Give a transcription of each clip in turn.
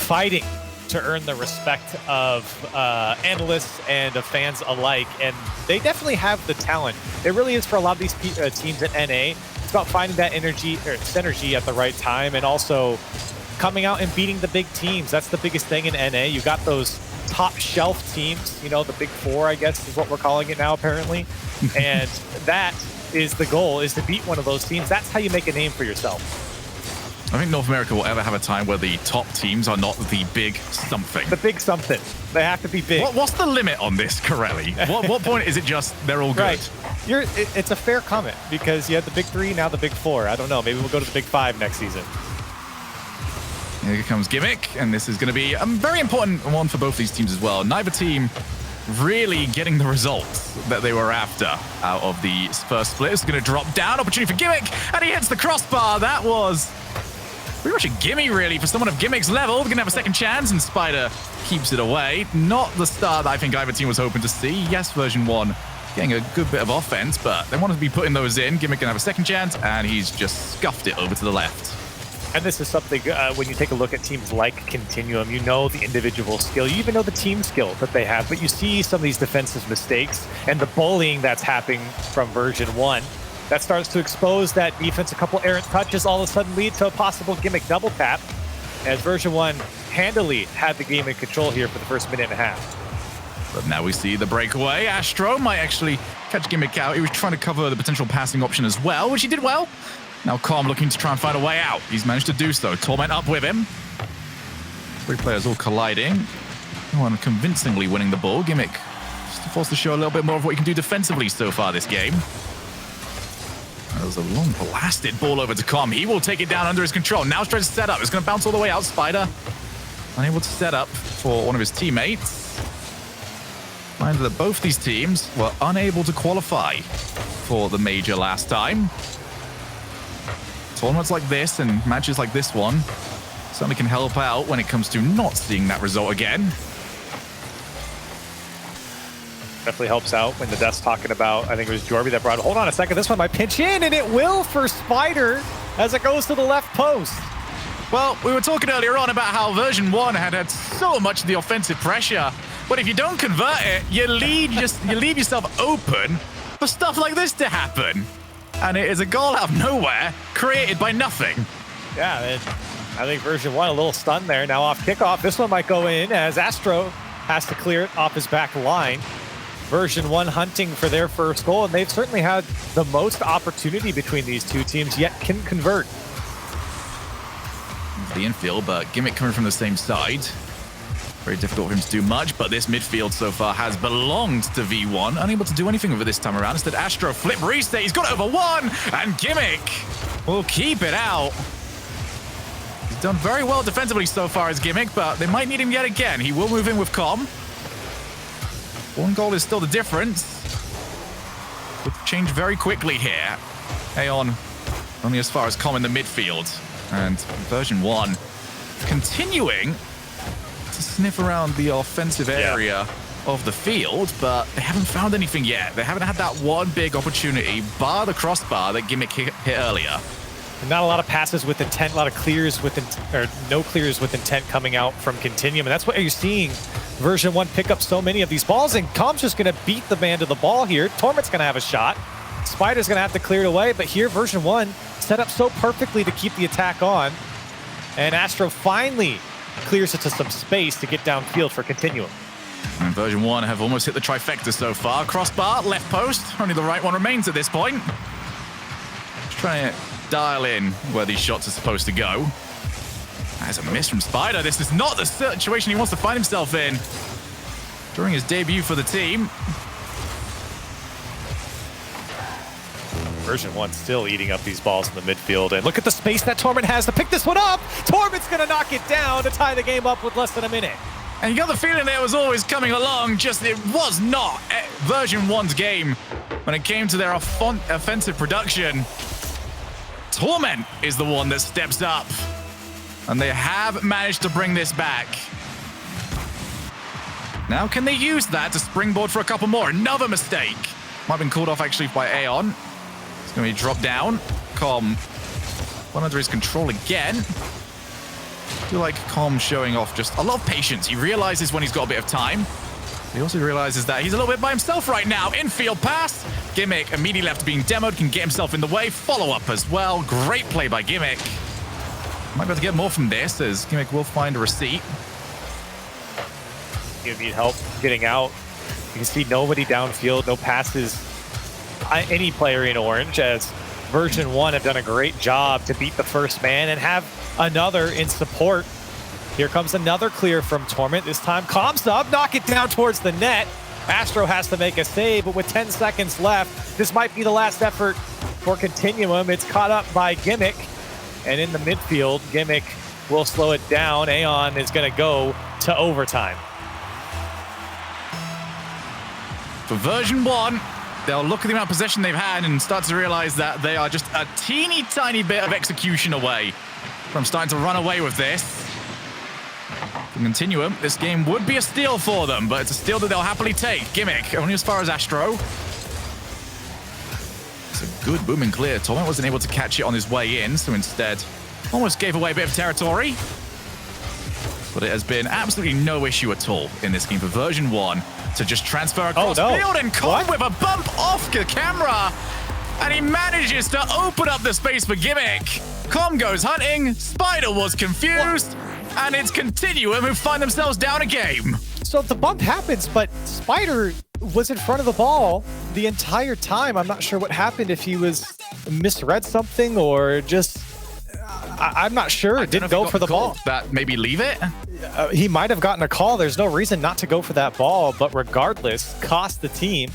fighting to earn the respect of analysts and of fans alike, and they definitely have the talent. It really is for a lot of these teams at NA. It's about finding that synergy at the right time, and also coming out and beating the big teams. That's the biggest thing in NA. You got those top shelf teams, you know, the big four, I guess is what we're calling it now, apparently. And that is the goal, is to beat one of those teams. That's how you make a name for yourself. I think North America will ever have a time where the top teams are not the big something. The big something. They have to be big. What's the limit on this, Corelli? What point is it just they're all good? Right. It's a fair comment, because you had the big three, now the big four. I don't know. Maybe we'll go to the big five next season. Here comes Gimmick, and this is going to be a very important one for both these teams as well. Neither team really getting the results that they were after out of the first split. It's going to drop down. Opportunity for Gimmick, and he hits the crossbar. That was pretty much a gimme, really, for someone of Gimmick's level. We're going to have a second chance, and Spider keeps it away. Not the start that I think either team was hoping to see. Yes, Version 1 getting a good bit of offense, but they wanted to be putting those in. Gimmick going to have a second chance, and he's just scuffed it over to the left. And this is something, when you take a look at teams like Continuum, you know the individual skill, you even know the team skill that they have, but you see some of these defensive mistakes and the bullying that's happening from Version 1. That starts to expose that defense. A couple errant touches all of a sudden lead to a possible Gimmick double tap, as Version 1 handily had the game in control here for the first minute and a half. But now we see the breakaway. Astro might actually catch Gimmick out. He was trying to cover the potential passing option as well, which he did well. Now Com looking to try and find a way out. He's managed to do so. Torment up with him. Three players all colliding. One convincingly winning the ball. Gimmick just forced to show a little bit more of what he can do defensively so far this game. That was a long blasted ball over to Com. He will take it down under his control. Now he's trying to set up. It's going to bounce all the way out. Spider unable to set up for one of his teammates. Mind that both these teams were unable to qualify for the major last time. Tournaments like this and matches like this one certainly can help out when it comes to not seeing that result again. Definitely helps out when the Death's talking about, I think it was Jorby that brought it. Hold on a second, this one might pinch in, and it will for Spider as it goes to the left post. Well, we were talking earlier on about how Version 1 had so much of the offensive pressure, but if you don't convert it, you leave yourself open for stuff like this to happen. And it is a goal out of nowhere, created by nothing. Yeah, I think Version 1 a little stunned there. Now off kickoff, this one might go in as Astro has to clear it off his back line. Version 1 hunting for their first goal, and they've certainly had the most opportunity between these two teams, yet can convert. The infield, but Gimmick coming from the same side. Very difficult for him to do much, but this midfield so far has belonged to V1. Unable to do anything with it this time around. Instead, Astro flip reset. He's got it over one, and Gimmick will keep it out. He's done very well defensively so far as Gimmick, but they might need him yet again. He will move in with Com. One goal is still the difference. Could change very quickly here. Aeon only as far as Com in the midfield. And Version 1 continuing to sniff around the offensive area of the field, but they haven't found anything yet. They haven't had that one big opportunity, bar the crossbar that Gimmick hit earlier. Not a lot of passes with intent, a lot of clears with no clears with intent coming out from Continuum, and that's what you're seeing Version 1 pick up so many of these balls, and Com's just going to beat the man to the ball here. Torment's going to have a shot. Spider's going to have to clear it away, but here Version 1 set up so perfectly to keep the attack on, and Astro finally clears it to some space to get downfield for Continuum. And Version 1 have almost hit the trifecta so far. Crossbar, left post, only the right one remains at this point. Just trying to dial in where these shots are supposed to go. That's a miss from Spider. This is not the situation he wants to find himself in during his debut for the team. Version 1 still eating up these balls in the midfield, and look at the space that Torment has to pick this one up. Torment's going to knock it down to tie the game up with less than a minute. And you got the feeling that it was always coming along, just it was not Version 1's game when it came to their offensive production. Torment is the one that steps up, and they have managed to bring this back. Now can they use that to springboard for a couple more? Another mistake. Might have been called off actually by Aeon. It's going to be dropped down. Com one under his control again. I feel like Com showing off just a lot of patience. He realizes when he's got a bit of time. He also realizes that he's a little bit by himself right now. Infield pass. Gimmick immediately after being demoed can get himself in the way. Follow-up as well. Great play by Gimmick. Might be able to get more from this as Gimmick will find a receipt. You need help getting out. You can see nobody downfield, no passes. Any player in orange, as Version1 have done a great job to beat the first man and have another in support. Here comes another clear from Torment. This time, comms up, knock it down towards the net. Astro has to make a save, but with 10 seconds left, this might be the last effort for Continuum. It's caught up by Gimmick, and in the midfield, Gimmick will slow it down. Aeon is going to go to overtime. For Version1, they'll look at the amount of possession they've had and start to realize that they are just a teeny tiny bit of execution away from starting to run away with this. For Continuum, this game would be a steal for them, but it's a steal that they'll happily take. Gimmick, only as far as Astro. It's a good booming clear. Torment wasn't able to catch it on his way in, so instead almost gave away a bit of territory. But it has been absolutely no issue at all in this game for Version1 to just transfer across field, and Com with a bump off the camera. And he manages to open up the space for Gimmick. Com goes hunting, Spider was confused, and it's Continuum who find themselves down a game. So the bump happens, but Spider was in front of the ball the entire time. I'm not sure what happened, if he was misread something or just... I'm not sure. Didn't go for the ball. That maybe leave it? He might have gotten a call. There's no reason not to go for that ball, but regardless, cost the team.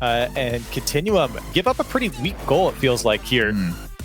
And Continuum give up a pretty weak goal, it feels like here,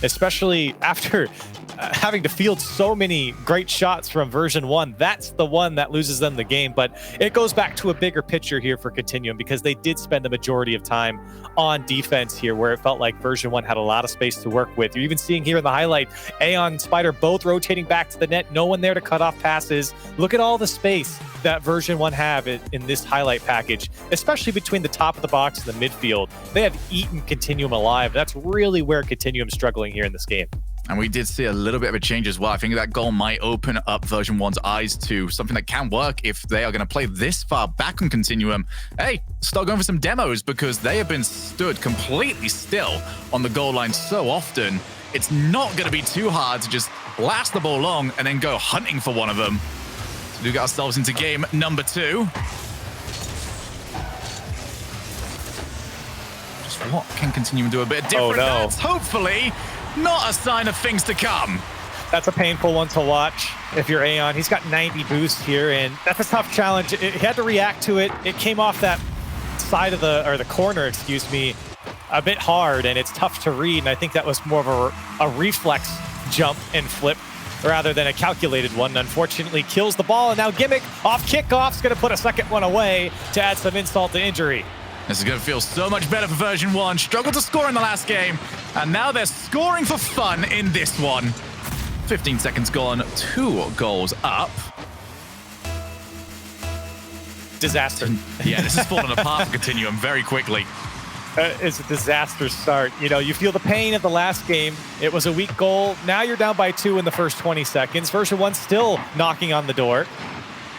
especially after having to field so many great shots from Version1. That's the one that loses them the game, but it goes back to a bigger picture here for Continuum because they did spend the majority of time on defense here, where it felt like Version1 had a lot of space to work with. You're even seeing here in the highlight, Aeon and Spider both rotating back to the net, no one there to cut off passes. Look at all the space that Version1 have in this highlight package, especially between the top of the box and the midfield. They have eaten Continuum alive. That's really where Continuum's struggling here in this game. And we did see a little bit of a change as well. I think that goal might open up Version1's eyes to something that can work if they are going to play this far back on Continuum. Hey, start going for some demos, because they have been stood completely still on the goal line so often. It's not going to be too hard to just blast the ball long and then go hunting for one of them. So we get ourselves into game number 2. Just what can Continuum do a bit different? Oh, no. That's hopefully not a sign of things to come. That's a painful one to watch if you're Aeon. He's got 90 boost here, and that's a tough challenge. He had to react to it. It came off that side of the corner, excuse me, a bit hard, and it's tough to read. And I think that was more of a reflex jump and flip rather than a calculated one. Unfortunately, kills the ball, and now Gimmick off kickoff is going to put a second one away to add some insult to injury. This is going to feel so much better for Version1. Struggled to score in the last game, and now they're scoring for fun in this one. 15 seconds gone, 2 goals up. Disaster. Yeah, this is falling apart for Continuum very quickly. It's a disaster start. You know, you feel the pain of the last game. It was a weak goal. Now you're down by 2 in the first 20 seconds. Version1 still knocking on the door.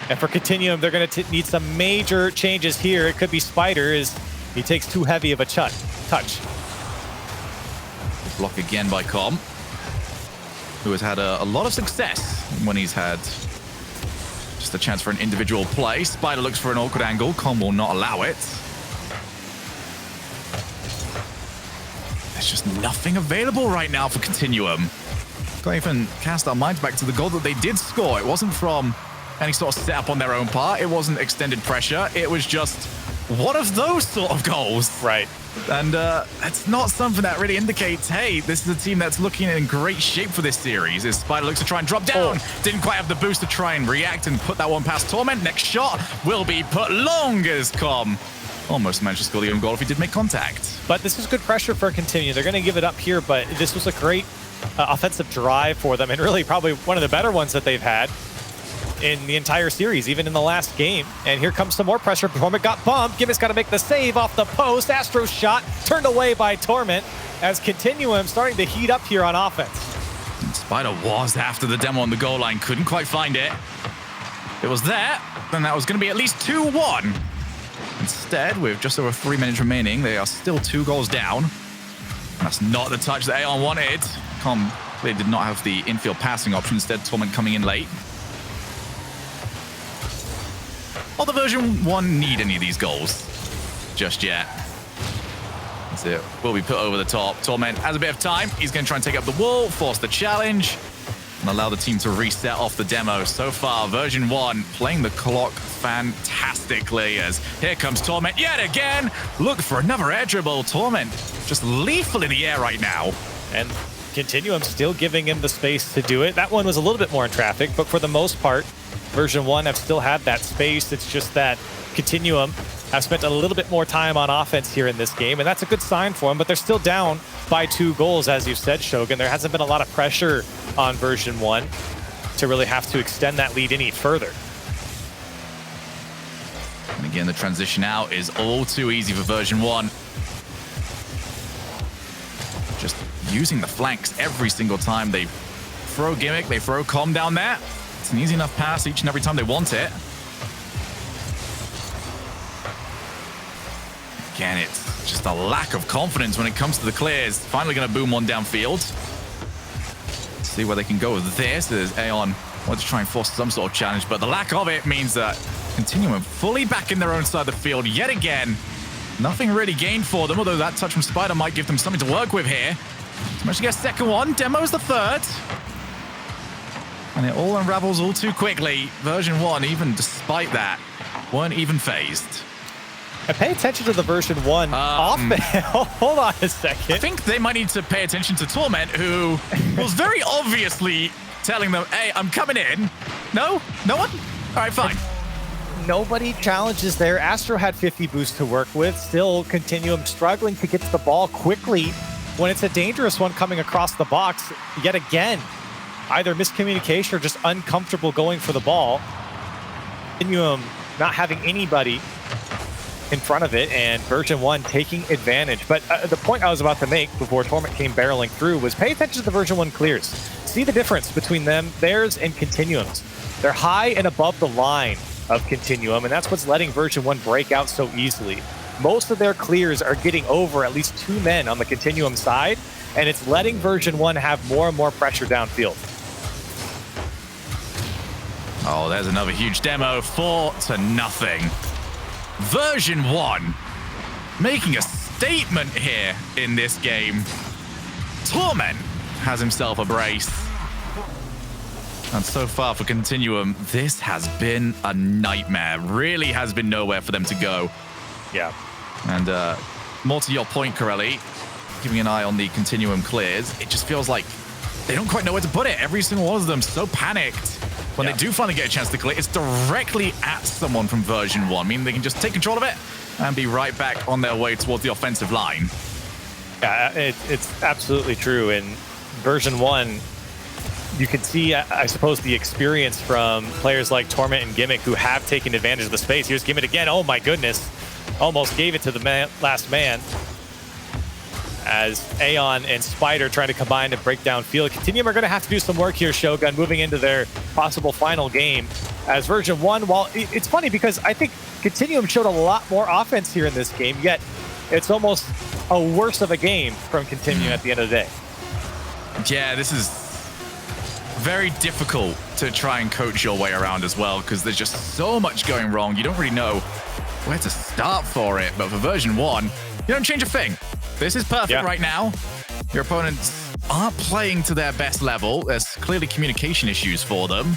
And for Continuum, they're going to need some major changes here. It could be Spider, as he takes too heavy of a touch. Block again by Com, who has had a lot of success when he's had just a chance for an individual play. Spider looks for an awkward angle. Com will not allow it. There's just nothing available right now for Continuum. Can't even cast our minds back to the goal that they did score. It wasn't from any sort of setup on their own part. It wasn't extended pressure. It was just one of those sort of goals. Right. And it's not something that really indicates, hey, this is a team that's looking in great shape for this series. As Spider looks to try and drop down. Didn't quite have the boost to try and react and put that one past Torment. Next shot will be put long as Com almost managed to score the own goal if he did make contact. But this is good pressure for Continuum. They're going to give it up here, but this was a great offensive drive for them, and really probably one of the better ones that they've had in the entire series, even in the last game. And here comes some more pressure. Torment got bumped. Gimmick's got to make the save off the post. Astro's shot turned away by Torment, as Continuum starting to heat up here on offense. Spider was after the demo on the goal line. Couldn't quite find it. It was there. Then that was going to be at least 2-1. Instead, with just over 3 minutes remaining, they are still 2 goals down. That's not the touch that Aeon wanted. Com clearly did not have the infield passing option. Instead, Torment coming in late. Will the version 1 need any of these goals just yet? That's it. Will be put over the top. Torment has a bit of time. He's going to try and take up the wall, force the challenge, and allow the team to reset off the demo. So far, version 1 playing the clock fantastically as here comes Torment yet again. Look for another air dribble. Torment just lethal in the air right now. And Continuum still giving him the space to do it. That one was a little bit more in traffic, but for the most part, version 1 have still had that space. It's just that Continuum have spent a little bit more time on offense here in this game, and that's a good sign for them, but they're still down by 2 goals, as you said, Shogun. There hasn't been a lot of pressure on version 1 to really have to extend that lead any further. And again, the transition out is all too easy for version 1. Just using the flanks every single time they throw Gimmick, they throw Com down there. It's an easy enough pass each and every time they want it. Again, it's just a lack of confidence when it comes to the clears. Finally going to boom one downfield. See where they can go with this. There's Aeon wants to try and force some sort of challenge, but the lack of it means that Continuum fully back in their own side of the field yet again. Nothing really gained for them, although that touch from Spider might give them something to work with here. So much to get second one. Demo's the third. And it all unravels all too quickly. Version 1, even despite that, weren't even phased. And pay attention to the version 1 offense. Hold on a second. I think they might need to pay attention to Torment, who was very obviously telling them, hey, I'm coming in. No? No one? All right, fine. Nobody challenges there. Astro had 50 boosts to work with. Still Continuum struggling to get to the ball quickly when it's a dangerous one coming across the box yet again. Either miscommunication or just uncomfortable going for the ball. Continuum not having anybody in front of it, and version 1 taking advantage. But the point I was about to make before Torment came barreling through was pay attention to the version 1 clears. See the difference between theirs and Continuum's. They're high and above the line of Continuum, and that's what's letting version 1 break out so easily. Most of their clears are getting over at least 2 men on the Continuum side, and it's letting version 1 have more and more pressure downfield. Oh, there's another huge demo, 4-0. Version 1 making a statement here in this game. Torment has himself a brace. And so far for Continuum, this has been a nightmare. Really has been nowhere for them to go. Yeah. And more to your point, Corelli, keeping an eye on the Continuum clears, it just feels like they don't quite know where to put it. Every single one of them so panicked. When they do finally get a chance to clear, it's directly at someone from version 1. I mean, they can just take control of it and be right back on their way towards the offensive line. Yeah, it's absolutely true. In version 1, you can see, I suppose, the experience from players like Torment and Gimmick who have taken advantage of the space. Here's Gimmick again. Oh my goodness. Almost gave it to the last man. As Aeon and Spider trying to combine to break down field. Continuum are going to have to do some work here, Shogun, moving into their possible final game. As version 1, while it's funny because I think Continuum showed a lot more offense here in this game, yet it's almost a worse of a game from Continuum at the end of the day. Yeah, this is very difficult to try and coach your way around as well, because there's just so much going wrong. You don't really know where to start for it. But for version 1, you don't change a thing. This is perfect right now. Your opponents aren't playing to their best level. There's clearly communication issues for them.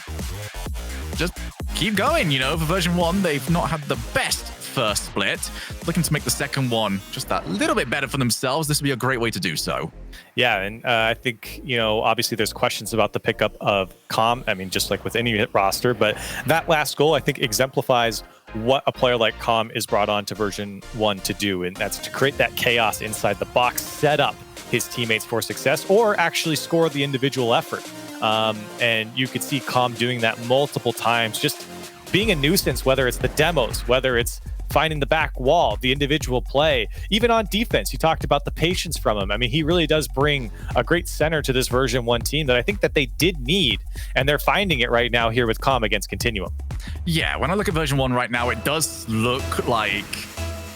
Just keep going, you know. For version 1, they've not had the best first split. Looking to make the second one just that little bit better for themselves. This would be a great way to do so. Yeah, and I think, you know, obviously there's questions about the pickup of Com. I mean, just like with any roster, but that last goal, I think, exemplifies what a player like Com is brought on to version 1 to do, and that's to create that chaos inside the box, set up his teammates for success, or actually score the individual effort. And you could see Com doing that multiple times, just being a nuisance, whether it's the demos, whether it's finding the back wall, the individual play, even on defense. You talked about the patience from him. I mean, he really does bring a great center to this version 1 team that I think that they did need, and they're finding it right now here with Calm against Continuum. Yeah, when I look at version 1 right now, it does look like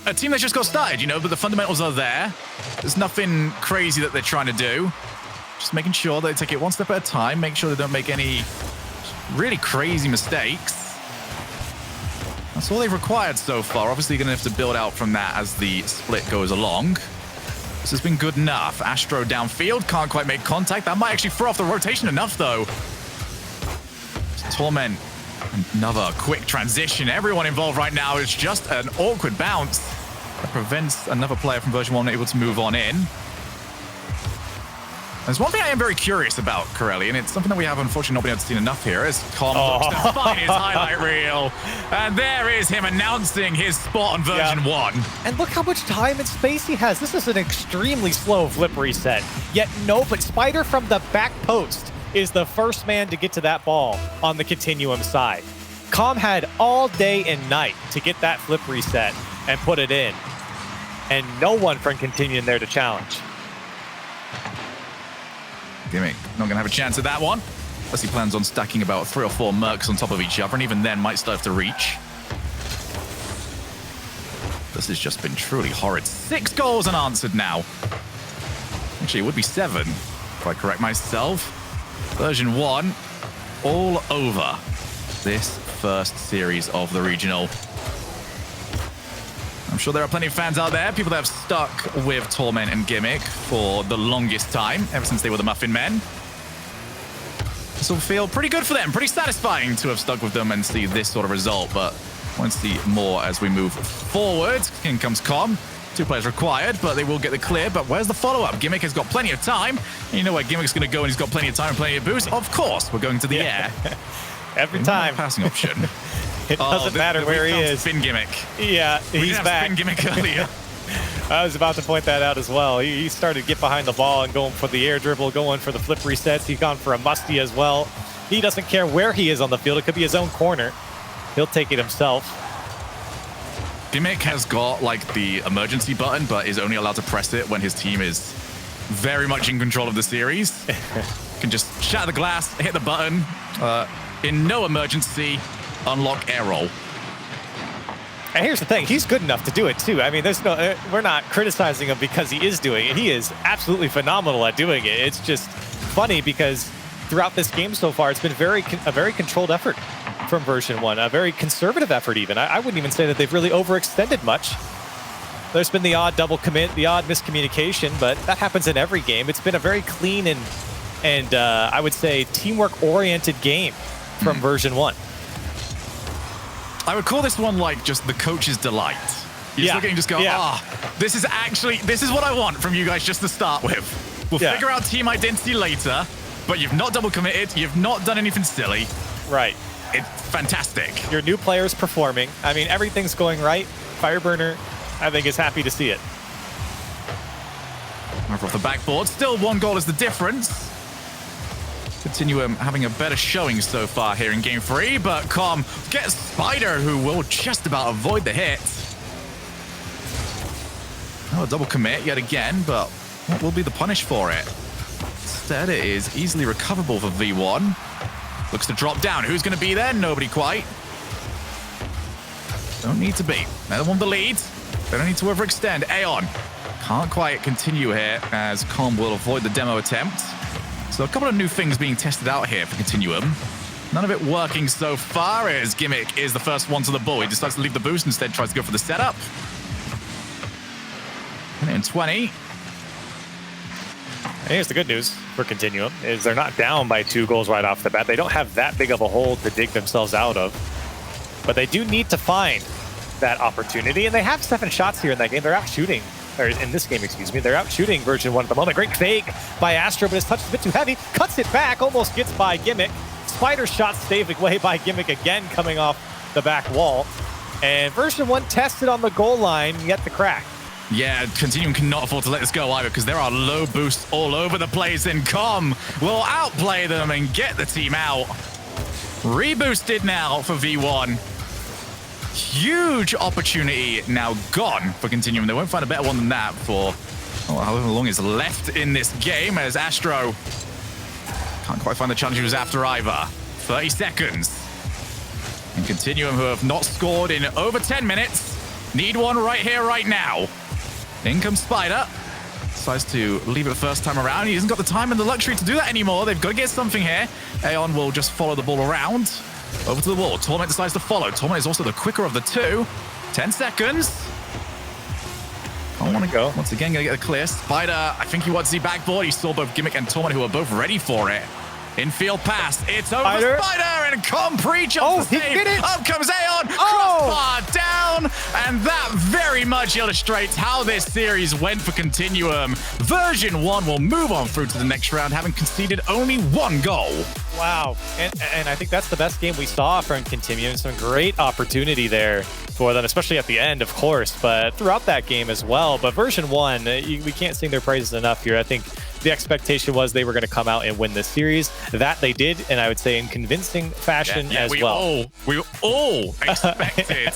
a team that just got started, you know, but the fundamentals are there. There's nothing crazy that they're trying to do. Just making sure they take it one step at a time, make sure they don't make any really crazy mistakes. That's all they've required so far. Obviously, going to have to build out from that as the split goes along. This has been good enough. Astro downfield, can't quite make contact. That might actually throw off the rotation enough, though. Torment, another quick transition. Everyone involved right now is just an awkward bounce that prevents another player from version 1 able to move on in. There's one thing I am very curious about, Corelli, and it's something that we have unfortunately not been able to see enough here, is Calm looks to find his highlight reel. And there is him announcing his spot on version 1. And look how much time and space he has. This is an extremely slow flip reset. Yet no, but Spider from the back post is the first man to get to that ball on the Continuum side. Calm had all day and night to get that flip reset and put it in. And no one from Continuum there to challenge. Gimmick not going to have a chance at that one. Unless he plans on stacking about 3 or 4 mercs on top of each other, and even then might still have to reach. This has just been truly horrid. 6 goals unanswered now. Actually, it would be 7, if I correct myself. Version 1, all over this first series of the regional. I'm sure there are plenty of fans out there, people that have stuck with Torment and Gimmick for the longest time, ever since they were the Muffin Men. This will feel pretty good for them, pretty satisfying to have stuck with them and see this sort of result, but I want to see more as we move forward. In comes Calm. 2 players required, but they will get the clear. But where's the follow-up? Gimmick has got plenty of time. And you know where Gimmick's going to go, and he's got plenty of time and plenty of boost? Of course, we're going to the air. Every time. Passing option. It doesn't matter where he is. Spin Gimmick. Yeah, he's back. Spin Gimmick earlier. I was about to point that out as well. He started to get behind the ball and going for the air dribble, going for the flip resets. He's gone for a musty as well. He doesn't care where he is on the field. It could be his own corner. He'll take it himself. Gimmick has got like the emergency button, but is only allowed to press it when his team is very much in control of the series. Can just shatter the glass, hit the button. In no emergency, unlock air roll. And here's the thing, he's good enough to do it too. I mean, there's no, we're not criticizing him because he is doing it. He is absolutely phenomenal at doing it. It's just funny because throughout this game so far, it's been a very controlled effort from version 1, a very conservative effort even. I wouldn't even say that they've really overextended much. There's been the odd double commit, the odd miscommunication, but that happens in every game. It's been a very clean and I would say teamwork-oriented game from version 1. I would call this one like just the coach's delight. You just look at it and just go, this is what I want from you guys just to start with. We'll figure out team identity later, but you've not double committed, you've not done anything silly. Right. It's fantastic. Your new player's performing. I mean, everything's going right. Fireburner, I think, is happy to see it. Over off the backboard. Still 1 goal is the difference. Continuum having a better showing so far here in game 3, but Calm gets Spider, who will just about avoid the hit. Oh, a double commit yet again, but what will be the punish for it? Instead, it is easily recoverable for V1. Looks to drop down. Who's going to be there? Nobody quite. Don't need to be. They're the one with the lead. They don't need to overextend. Aeon can't quite continue here as Calm will avoid the demo attempt. So a couple of new things being tested out here for Continuum. None of it working so far as Gimmick is the first one to the ball. He decides to leave the boost, instead tries to go for the setup. And in 20. And here's the good news for Continuum, is they're not down by 2 goals right off the bat. They don't have that big of a hole to dig themselves out of. But they do need to find that opportunity, and they have 7 shots here in that game. They're out shooting. Or in this game, excuse me, they're out shooting version 1 at the moment. Great fake by Astro, but his touch is a bit too heavy. Cuts it back, almost gets by Gimmick. Spider shot staved away by Gimmick again, coming off the back wall. And version 1 tested on the goal line, yet to crack. Yeah, Continuum cannot afford to let this go either because there are low boosts all over the place, and Calm will outplay them and get the team out. Reboosted now for V1. Huge opportunity now gone for Continuum. They won't find a better one than that for however long is left in this game, as Astro can't quite find the challenge he was after either. 30 seconds. And Continuum, who have not scored in over 10 minutes, need one right here, right now. In comes Spider. Decides to leave it the first time around. He hasn't got the time and the luxury to do that anymore. They've got to get something here. Aeon will just follow the ball around. Over to the wall. Torment decides to follow. Torment is also the quicker of the two. 10 seconds. I want to go. Once again, going to get the clear. Spider, I think he wants the backboard. He saw both Gimmick and Torment, who are both ready for it. Infield pass. It's over Spider, and Compre jumps the save. Up comes Aeon. Crossbar down. And that very much illustrates how this series went for Continuum. Version 1 will move on through to the next round, having conceded only one goal. Wow. And I think that's the best game we saw from Continuum. Some great opportunity there for them, especially at the end, of course, but throughout that game as well. But Version 1, we can't sing their praises enough here. I think the expectation was they were going to come out and win this series. That they did, and I would say in convincing fashion as well. We all expected.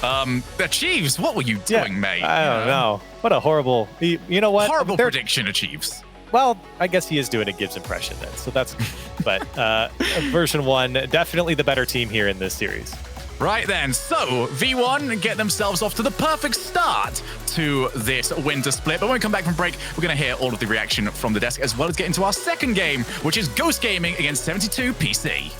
The Chiefs, what were you doing, mate? I don't know. What a horrible... You know what? Horrible prediction of Chiefs. Well, I guess he is doing a Gibbs impression then, so that's... But Version 1, definitely the better team here in this series. Right then, so V1 get themselves off to the perfect start to this winter split. But when we come back from break, we're going to hear all of the reaction from the desk, as well as get into our second game, which is Ghost Gaming against 72 PC.